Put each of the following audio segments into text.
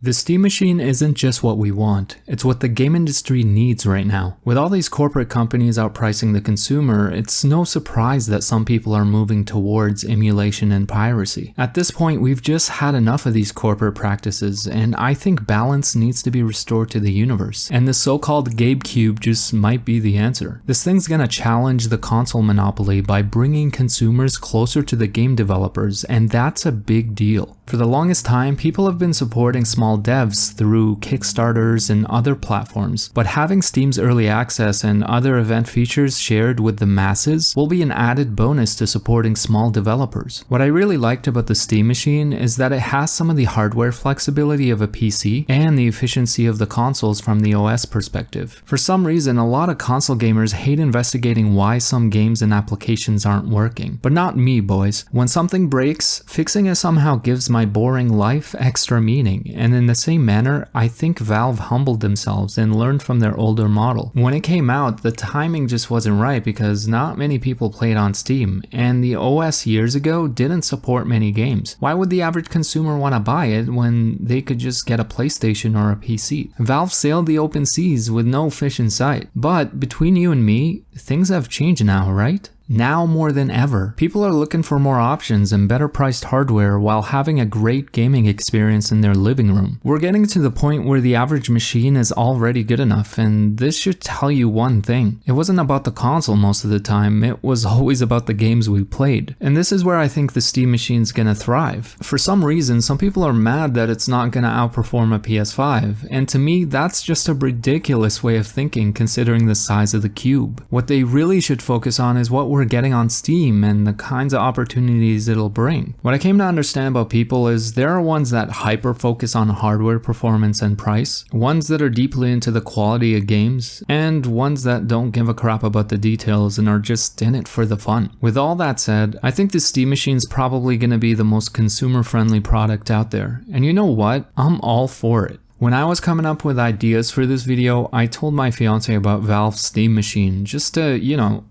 The Steam Machine isn't just what we want, it's what the game industry needs right now. With all these corporate companies outpricing the consumer, it's no surprise that some people are moving towards emulation and piracy. At this point, we've just had enough of these corporate practices, and I think balance needs to be restored to the universe. And the so-called GameCube just might be the answer. This thing's gonna challenge the console monopoly by bringing consumers closer to the game developers, and that's a big deal. For the longest time, people have been supporting small devs through Kickstarters and other platforms, but having Steam's early access and other event features shared with the masses will be an added bonus to supporting small developers. What I really liked about the Steam Machine is that it has some of the hardware flexibility of a PC and the efficiency of the consoles from the OS perspective. For some reason, a lot of console gamers hate investigating why some games and applications aren't working, but not me, boys. When something breaks, fixing it somehow gives my boring life extra meaning, and in the same manner, I think Valve humbled themselves and learned from their older model. When it came out, the timing just wasn't right because not many people played on Steam, and the OS years ago didn't support many games. Why would the average consumer want to buy it when they could just get a PlayStation or a PC? Valve sailed the open seas with no fish in sight. But between you and me, things have changed now, right? Now more than ever, people are looking for more options and better priced hardware while having a great gaming experience in their living room. We're getting to the point where the average machine is already good enough, and this should tell you one thing. It wasn't about the console most of the time, it was always about the games we played. And this is where I think the Steam Machine's gonna thrive. For some reason, some people are mad that it's not gonna outperform a PS5, and to me, that's just a ridiculous way of thinking considering the size of the cube. What they really should focus on is what we're getting on Steam and the kinds of opportunities it'll bring. What I came to understand about people is there are ones that hyper focus on hardware performance and price, ones that are deeply into the quality of games, and ones that don't give a crap about the details and are just in it for the fun. With all that said, I think the Steam Machine's probably gonna be the most consumer-friendly product out there, and you know what? I'm all for it. When I was coming up with ideas for this video, I told my fiance about Valve's Steam Machine just to,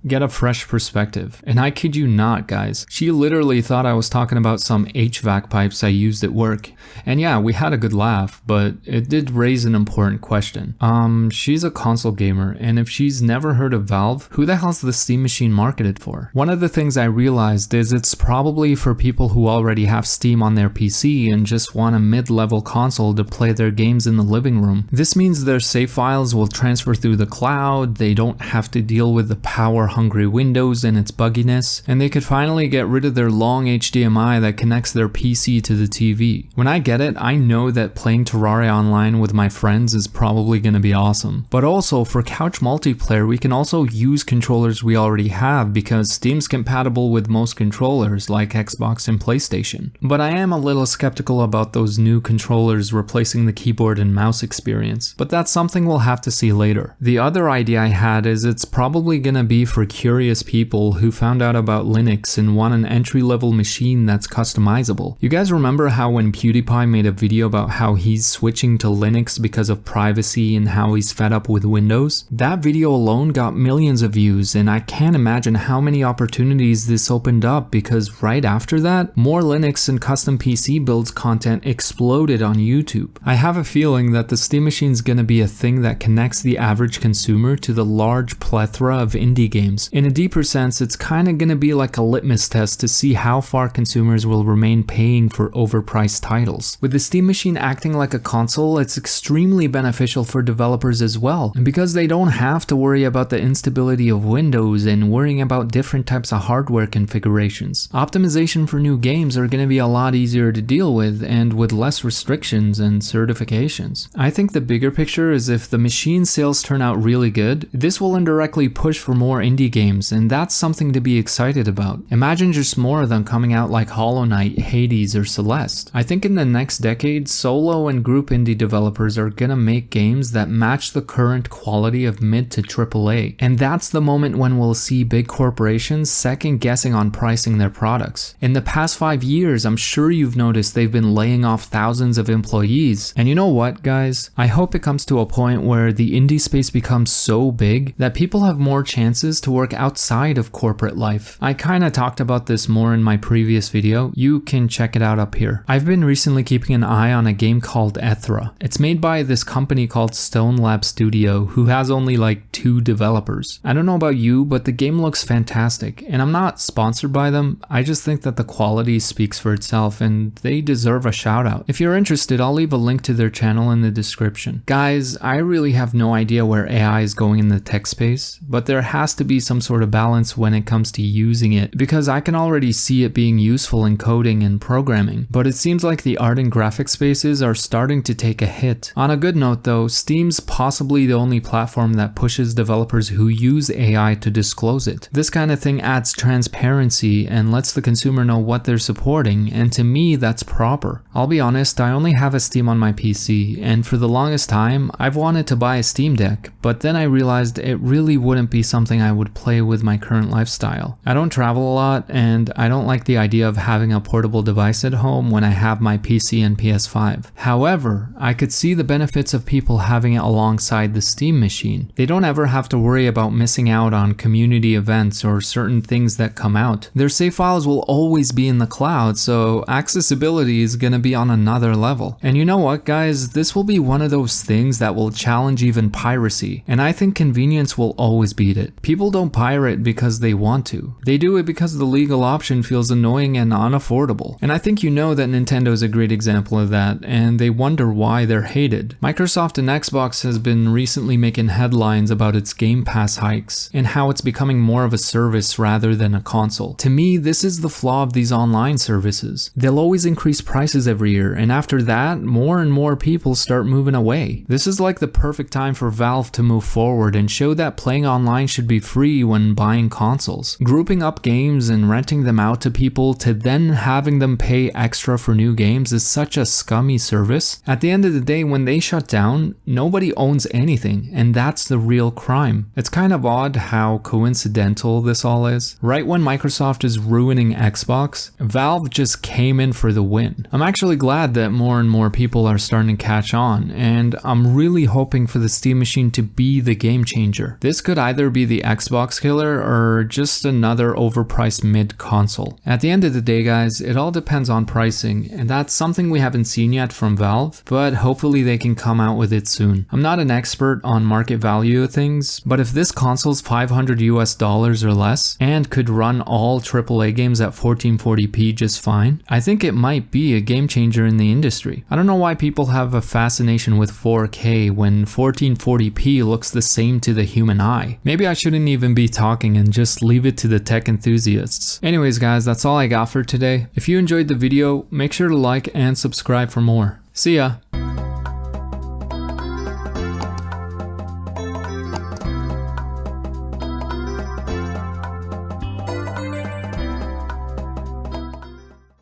get a fresh perspective. And I kid you not, guys, she literally thought I was talking about some HVAC pipes I used at work. And yeah, we had a good laugh, but it did raise an important question. She's a console gamer, and if she's never heard of Valve, who the hell's the Steam Machine marketed for? One of the things I realized is it's probably for people who already have Steam on their PC and just want a mid-level console to play their games in the living room. This means their save files will transfer through the cloud, they don't have to deal with the power-hungry Windows and its bugginess, and they could finally get rid of their long HDMI that connects their PC to the TV. When I get it, I know that playing Terraria online with my friends is probably going to be awesome. But also, for couch multiplayer, we can also use controllers we already have because Steam's compatible with most controllers like Xbox and PlayStation. But I am a little skeptical about those new controllers replacing the keyboard and mouse experience, but that's something we'll have to see later. The other idea I had is it's probably gonna be for curious people who found out about Linux and want an entry-level machine that's customizable. You guys remember how when PewDiePie made a video about how he's switching to Linux because of privacy and how he's fed up with Windows? That video alone got millions of views, and I can't imagine how many opportunities this opened up because right after that, more Linux and custom PC builds content exploded on YouTube. I have a feeling that the Steam Machine's gonna be a thing that connects the average consumer to the large plethora of indie games. In a deeper sense, it's kinda gonna be like a litmus test to see how far consumers will remain paying for overpriced titles. With the Steam Machine acting like a console, it's extremely beneficial for developers as well. And because they don't have to worry about the instability of Windows and worrying about different types of hardware configurations. Optimization for new games are gonna be a lot easier to deal with and with less restrictions and certifications. I think the bigger picture is if the machine sales turn out really good, this will indirectly push for more indie games, and that's something to be excited about. Imagine just more of them coming out like Hollow Knight, Hades, or Celeste. I think in the next decade, solo and group indie developers are gonna make games that match the current quality of mid to AAA, and that's the moment when we'll see big corporations second guessing on pricing their products. In the past 5 years, I'm sure you've noticed they've been laying off thousands of employees, and you know what, guys? I hope it comes to a point where the indie space becomes so big that people have more chances to work outside of corporate life. I kinda talked about this more in my previous video. You can check it out up here. I've been recently keeping an eye on a game called Ethra. It's made by this company called Stonelab Studio, who has only like 2 developers. I don't know about you, but the game looks fantastic, and I'm not sponsored by them. I just think that the quality speaks for itself and they deserve a shout out. If you're interested, I'll leave a link to their channel in the description. Guys, I really have no idea where AI is going in the tech space, but there has to be some sort of balance when it comes to using it, because I can already see it being useful in coding and programming, but it seems like the art and graphic spaces are starting to take a hit. On a good note though, Steam's possibly the only platform that pushes developers who use AI to disclose it. This kind of thing adds transparency and lets the consumer know what they're supporting, and to me that's proper. I'll be honest, I only have a Steam on my PC, and for the longest time I've wanted to buy a Steam Deck, but then I realized it really wouldn't be something I would play with my current lifestyle. I don't travel a lot, and I don't like the idea of having a portable device at home when I have my PC and PS5. However, I could see the benefits of people having it alongside the Steam machine. They don't ever have to worry about missing out on community events or certain things that come out. Their save files will always be in the cloud, so accessibility is gonna be on another level. And you know what, guys? This will be one of those things that will challenge even piracy, and I think convenience will always beat it. People don't pirate because they want to. They do it because the legal option feels annoying and unaffordable. And I think you know that Nintendo is a great example of that, and they wonder why they're hated. Microsoft and Xbox has been recently making headlines about its Game Pass hikes and how it's becoming more of a service rather than a console. To me, this is the flaw of these online services. They'll always increase prices every year, and after that, more and more people start moving away. This is like the perfect time for Valve to move forward and show that playing online should be free when buying consoles. Grouping up games and renting them out to people to then having them pay extra for new games is such a scummy service. At the end of the day, when they shut down, nobody owns anything, and that's the real crime. It's kind of odd how coincidental this all is. Right when Microsoft is ruining Xbox, Valve just came in for the win. I'm actually glad that more and more people are starting to catch on, and I'm really hoping for the Steam machine to be the game changer. This could either be the Xbox killer or just another overpriced mid-console. At the end of the day, guys, it all depends on pricing, and that's something we haven't seen yet from Valve, but hopefully they can come out with it soon. I'm not an expert on market value of things, but if this console's $500 or less and could run all AAA games at 1440p just fine, I think it might be a game changer in the industry. I don't know why people have a fascination with 4K when 1440p looks the same to the human eye. Maybe I shouldn't even be talking and just leave it to the tech enthusiasts. Anyways, guys, that's all I got for today. If you enjoyed the video, make sure to like and subscribe for more. See ya!